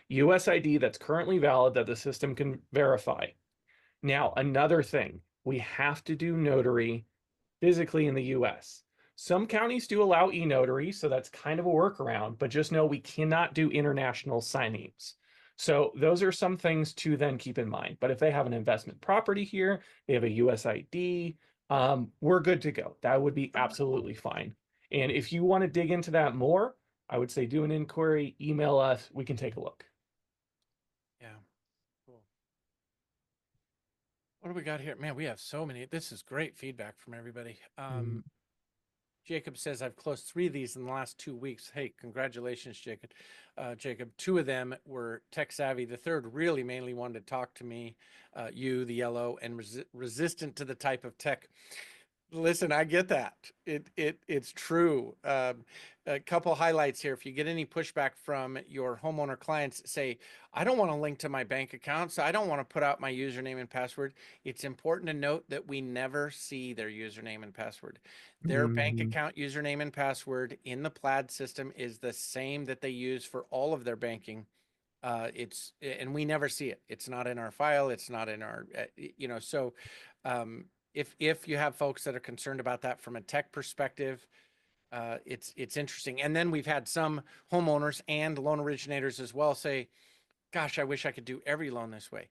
US ID that's currently valid that the system can verify. Now, another thing, we have to do notary physically in the US. Some counties do allow e-notary, so that's kind of a workaround, but just know we cannot do international signings. So those are some things to then keep in mind. But if they have an investment property here, they have a US ID, we're good to go. That would be absolutely fine. And if you want to dig into that more, I would say do an inquiry, email us, we can take a look. Yeah. Cool. What do we got here? Man, we have so many. This is great feedback from everybody. Jacob says, I've closed 3 of these in the last 2 weeks. Hey, congratulations, Jacob. Jacob, 2 of them were tech savvy. The third really mainly wanted to talk to me, you, the yellow, and resistant to the type of tech. Listen, I get that. It's true. A couple highlights here. If you get any pushback from your homeowner clients, say, I don't want to link to my bank account, so I don't want to put out my username and password. It's important to note that we never see their username and password. Their bank account username and password in the Plaid system is the same that they use for all of their banking. And we never see it. It's not in our file. It's not in our, so if you have folks that are concerned about that from a tech perspective, it's interesting. And then we've had some homeowners and loan originators as well say, gosh, I wish I could do every loan this way.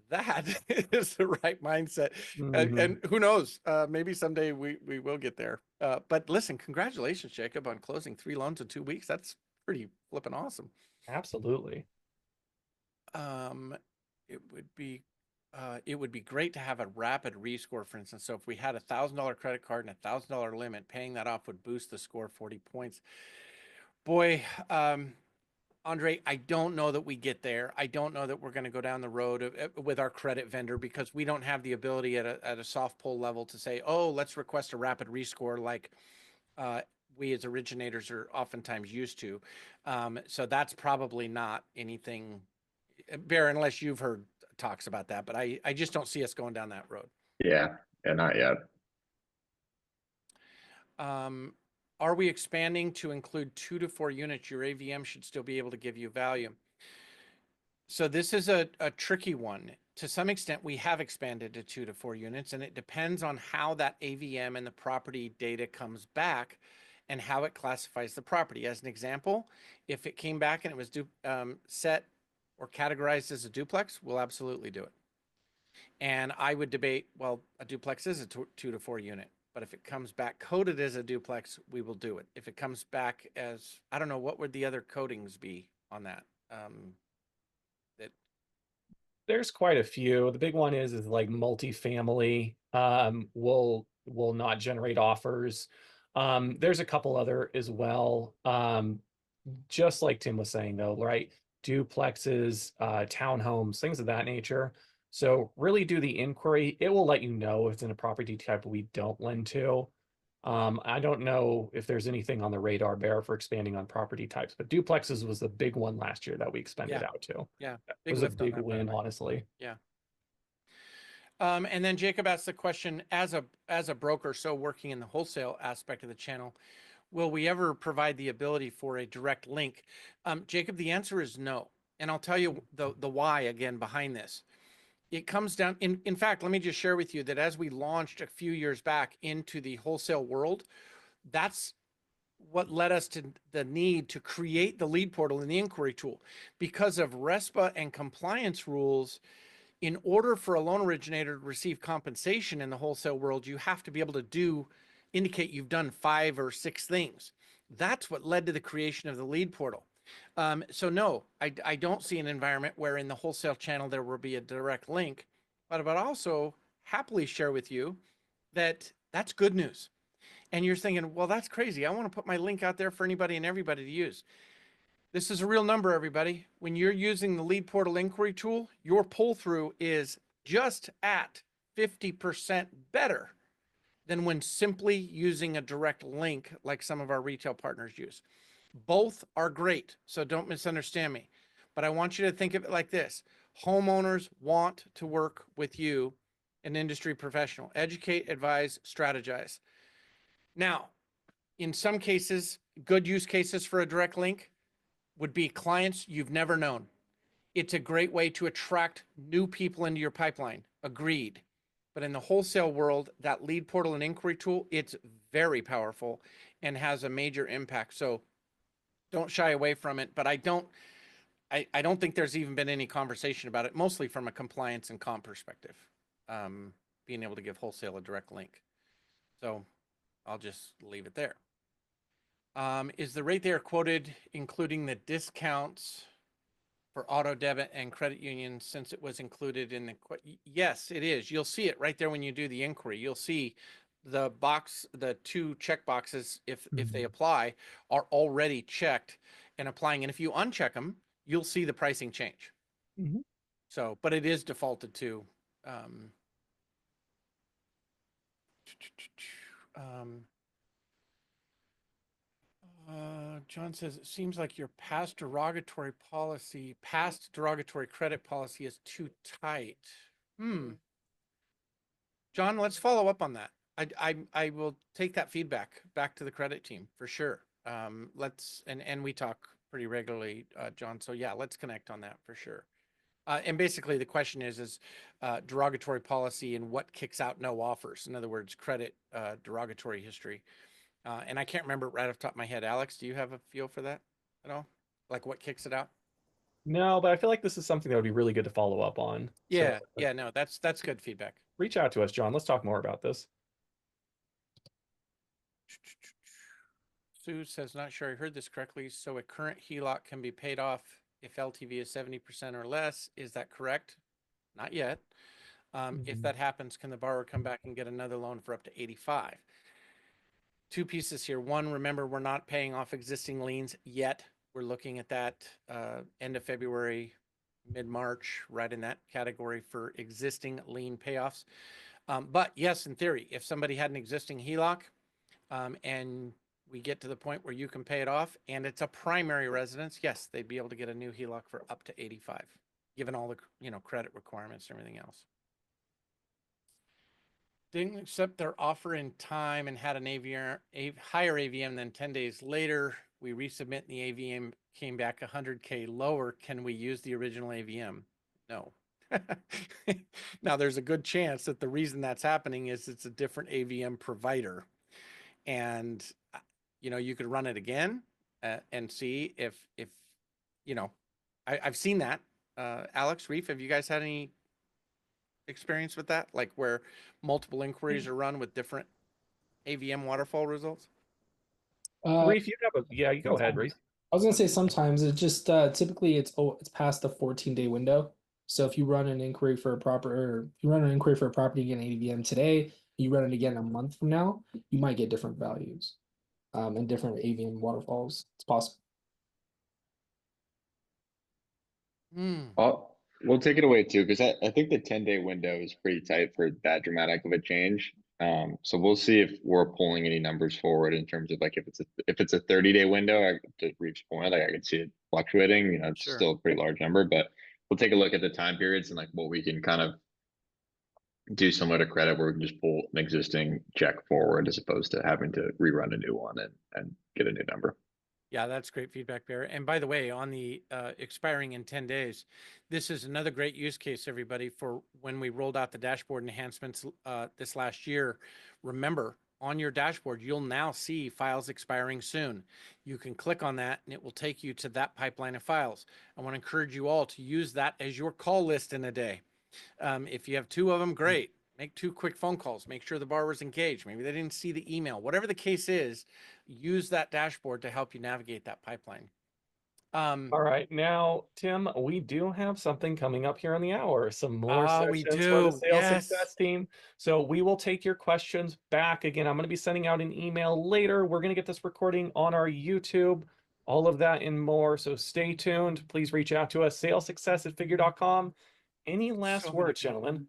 That is the right mindset. And who knows, maybe someday we will get there. But listen, congratulations, Jacob, on closing 3 loans in 2 weeks. That's pretty flipping awesome. Absolutely. It would be great to have a rapid rescore, for instance. So if we had $1,000 credit card and $1,000 limit, paying that off would boost the score 40 points. Boy, Andre, I don't know that we get there. I don't know that we're going to go down the road with our credit vendor, because we don't have the ability at a soft pull level to say, oh, let's request a rapid rescore like we as originators are oftentimes used to. So that's probably not anything, Barrett, unless you've heard talks about that, but I just don't see us going down that road. Yeah, not yet. Are we expanding to include 2 to 4 units? Your AVM should still be able to give you value. So this is a tricky one. To some extent, we have expanded to 2 to 4 units, and it depends on how that AVM and the property data comes back and how it classifies the property. As an example, if it came back and it was set or categorized as a duplex, we'll absolutely do it. And I would debate, well, a duplex is a 2 to 4 unit, but if it comes back coded as a duplex, we will do it. If it comes back as, I don't know, what would the other codings be on that? There's quite a few. The big one is like multifamily will not generate offers. There's a couple other as well. Just like Tim was saying though, right? Duplexes, townhomes, things of that nature. So really do the inquiry. It will let you know if it's in a property type we don't lend to. I don't know if there's anything on the radar, Bear, for expanding on property types, but duplexes was the big one last year that we expanded out to. Yeah, it was a big win, honestly. Yeah. And then Jacob asked the question, as a broker, so working in the wholesale aspect of the channel, will we ever provide the ability for a direct link? Jacob, the answer is no. And I'll tell you the why again behind this. It comes down, in fact, let me just share with you that as we launched a few years back into the wholesale world, that's what led us to the need to create the lead portal and the inquiry tool. Because of RESPA and compliance rules, in order for a loan originator to receive compensation in the wholesale world, you have to be able to indicate you've done 5 or 6 things. That's what led to the creation of the lead portal. So no, I don't see an environment where in the wholesale channel there will be a direct link, but I'd also happily share with you that that's good news. And you're thinking, well, that's crazy. I want to put my link out there for anybody and everybody to use. This is a real number, everybody. When you're using the lead portal inquiry tool, your pull through is just at 50% better than when simply using a direct link like some of our retail partners use. Both are great, so don't misunderstand me. But I want you to think of it like this. Homeowners want to work with you, an industry professional. Educate, advise, strategize. Now, in some cases, good use cases for a direct link would be clients you've never known. It's a great way to attract new people into your pipeline. Agreed. But in the wholesale world, that lead portal and inquiry tool, it's very powerful and has a major impact. So don't shy away from it. But I don't think there's even been any conversation about it, mostly from a compliance and comp perspective, being able to give wholesale a direct link. So I'll just leave it there. Is the rate there quoted including the discounts for auto debit and credit union since it was included in the yes, it is. You'll see it right there when you do the inquiry. You'll see the box, the 2 check boxes, if they apply, are already checked and applying. And if you uncheck them, you'll see the pricing change. So, but it is defaulted to. John says, it seems like your past derogatory credit policy is too tight. John, let's follow up on that. I will take that feedback back to the credit team for sure. And we talk pretty regularly, John. So yeah, let's connect on that for sure. And basically the question is derogatory policy and what kicks out no offers. In other words, credit derogatory history. And I can't remember right off the top of my head. Alex, do you have a feel for that at all? Like what kicks it out? No, but I feel like this is something that would be really good to follow up on. Yeah, yeah, no, that's good feedback. Reach out to us, John. Let's talk more about this. Sue says, not sure I heard this correctly. So a current HELOC can be paid off if LTV is 70% or less. Is that correct? Not yet. If that happens, can the borrower come back and get another loan for up to 85? 2 pieces here. One, remember, we're not paying off existing liens yet. We're looking at that end of February, mid-March, right in that category for existing lien payoffs. But yes, in theory, if somebody had an existing HELOC and we get to the point where you can pay it off and it's a primary residence, yes, they'd be able to get a new HELOC for up to 85, given all the credit requirements and everything else. Didn't accept their offer in time and had an higher AVM than 10 days later. We resubmit and the AVM came back 100K lower. Can we use the original AVM? No. Now there's a good chance that the reason that's happening is it's a different AVM provider. And, you could run it again and see if I've seen that. Alex, Reef, have you guys had any experience with that, like where multiple inquiries are run with different AVM waterfall results? Reef, you go ahead, Reef. I was gonna say sometimes it just typically it's past the 14-day window. So if you run an inquiry for a property again AVM today, you run it again a month from now, you might get different values and different AVM waterfalls. It's possible. We'll take it away too, because I think the 10-day window is pretty tight for that dramatic of a change. So we'll see if we're pulling any numbers forward in terms of like if it's a 30-day window, to Reef's point, like I can see it fluctuating. It's Sure. still a pretty large number, but we'll take a look at the time periods and like what we can kind of do similar to credit, where we can just pull an existing check forward as opposed to having to rerun a new one and get a new number. Yeah, that's great feedback, Barrett. And by the way, on the expiring in 10 days, this is another great use case, everybody, for when we rolled out the dashboard enhancements this last year. Remember, on your dashboard, you'll now see files expiring soon. You can click on that and it will take you to that pipeline of files. I want to encourage you all to use that as your call list in a day. If you have 2 of them, great. Make 2 quick phone calls. Make sure the borrower's engaged. Maybe they didn't see the email. Whatever the case is, use that dashboard to help you navigate that pipeline. All right, now, Tim, we do have something coming up here on the hour. Some more we sessions for the do. sales Yes. success team. So we will take your questions back. Again, I'm going to be sending out an email later. We're going to get this recording on our YouTube, all of that and more. So stay tuned. Please reach out to us, salessuccess@figure.com. Any last words, gentlemen?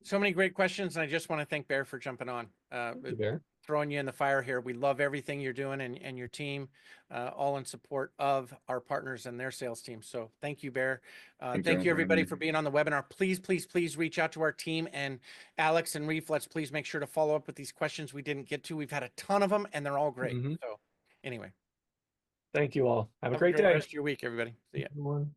So many great questions, and I just want to thank Bear for jumping on. Thank you, Bear. Throwing you in the fire here. We love everything you're doing and your team, all in support of our partners and their sales team. So thank you, Bear. Thank you, everybody, for being on the webinar. Please, please, please reach out to our team. And Alex and Reef, let's please make sure to follow up with these questions we didn't get to. We've had a ton of them, and they're all great. So anyway. Thank you all. Have a Have great day. rest of your week, everybody. See ya. Everyone.